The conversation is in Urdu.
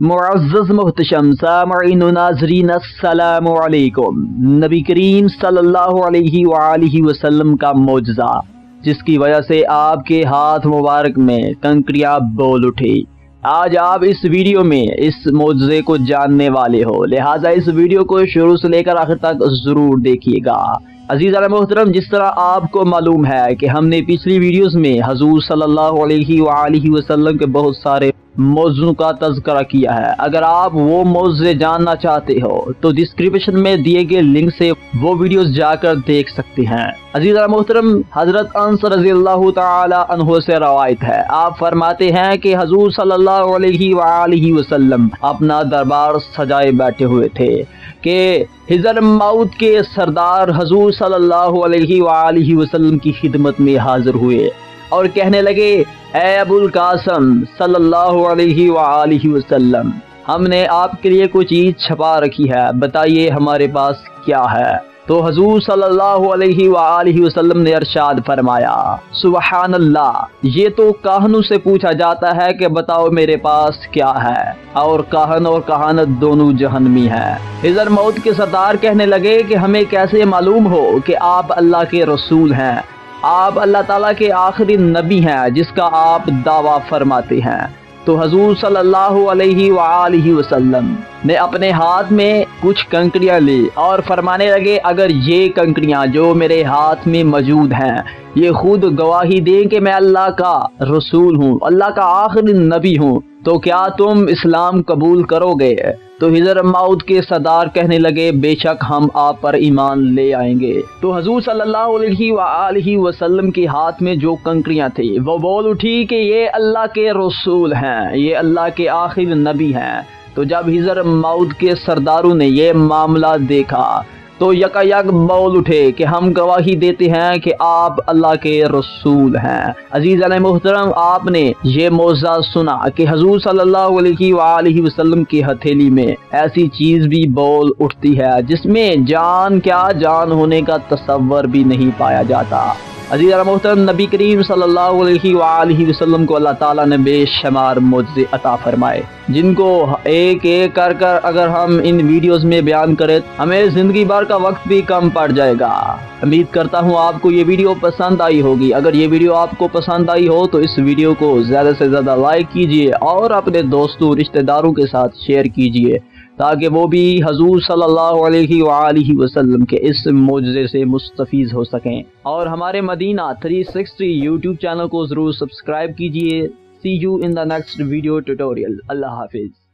معزز محتشم سامعین و ناظرین السلام علیکم۔ نبی کریم صلی اللہ علیہ وآلہ وسلم کا معجزہ جس کی وجہ سے آپ کے ہاتھ مبارک میں کنکریاں بول اٹھی، آج آپ اس ویڈیو میں اس معجزے کو جاننے والے ہو، لہٰذا اس ویڈیو کو شروع سے لے کر آخر تک ضرور دیکھیے گا۔ عزیزان محترم، جس طرح آپ کو معلوم ہے کہ ہم نے پچھلی ویڈیوز میں حضور صلی اللہ علیہ وآلہ وسلم کے بہت سارے موضوع کا تذکرہ کیا ہے۔ اگر آپ وہ موضوع جاننا چاہتے ہو تو ڈسکرپشن میں دیے گئے لنک سے وہ ویڈیوز جا کر دیکھ سکتے ہیں۔ عزیزان محترم، حضرت انس رضی اللہ تعالی عنہ سے روایت ہے، آپ فرماتے ہیں کہ حضور صلی اللہ علیہ وآلہ وسلم اپنا دربار سجائے بیٹھے ہوئے تھے کہ حضر موت کے سردار حضور صلی اللہ علیہ وآلہ وسلم کی خدمت میں حاضر ہوئے اور کہنے لگے، اے ابو القاسم صلی اللہ علیہ وآلہ وسلم، ہم نے آپ کے لیے کوئی چیز چھپا رکھی ہے، بتائیے ہمارے پاس کیا ہے؟ تو حضور صلی اللہ علیہ وآلہ وسلم نے ارشاد فرمایا، سبحان اللہ، یہ تو کاہنوں سے پوچھا جاتا ہے کہ بتاؤ میرے پاس کیا ہے، اور کاہن اور کہانت دونوں جہنمی ہیں۔ حضر موت کے سردار کہنے لگے کہ ہمیں کیسے معلوم ہو کہ آپ اللہ کے رسول ہیں؟ آپ اللہ تعالیٰ کے آخری نبی ہیں جس کا آپ دعویٰ فرماتے ہیں۔ تو حضور صلی اللہ علیہ وآلہ وسلم نے اپنے ہاتھ میں کچھ کنکریاں لی اور فرمانے لگے، اگر یہ کنکریاں جو میرے ہاتھ میں موجود ہیں یہ خود گواہی دیں کہ میں اللہ کا رسول ہوں، اللہ کا آخری نبی ہوں، تو کیا تم اسلام قبول کرو گے؟ تو حضر موت کے سردار کہنے لگے، بے شک ہم آپ پر ایمان لے آئیں گے۔ تو حضور صلی اللہ علیہ وآلہ وسلم کے ہاتھ میں جو کنکریاں تھیں وہ بول اٹھی کہ یہ اللہ کے رسول ہیں، یہ اللہ کے آخری نبی ہیں۔ تو جب حضر موت کے سرداروں نے یہ معاملہ دیکھا تو یکا یک بول اٹھے کہ ہم گواہی دیتے ہیں کہ آپ اللہ کے رسول ہیں۔ عزیزان محترم، آپ نے یہ معجزہ سنا کہ حضور صلی اللہ علیہ وآلہ وسلم کی ہتھیلی میں ایسی چیز بھی بول اٹھتی ہے جس میں جان کیا جان ہونے کا تصور بھی نہیں پایا جاتا۔ عزیزان محترم، نبی کریم صلی اللہ علیہ وآلہ وسلم کو اللہ تعالیٰ نے بے شمار معجزے عطا فرمائے جن کو ایک ایک کر اگر ہم ان ویڈیوز میں بیان کریں ہمیں زندگی بھر کا وقت بھی کم پڑ جائے گا۔ امید کرتا ہوں آپ کو یہ ویڈیو پسند آئی ہوگی۔ اگر یہ ویڈیو آپ کو پسند آئی ہو تو اس ویڈیو کو زیادہ سے زیادہ لائک کیجیے اور اپنے دوستوں رشتہ داروں کے ساتھ شیئر کیجیے تاکہ وہ بھی حضور صلی اللہ علیہ وآلہ وسلم کے اس معجزے سے مستفیض ہو سکیں، اور ہمارے مدینہ 360 یوٹیوب چینل کو ضرور سبسکرائب کیجیے۔ See you in the next video tutorial. اللہ حافظ۔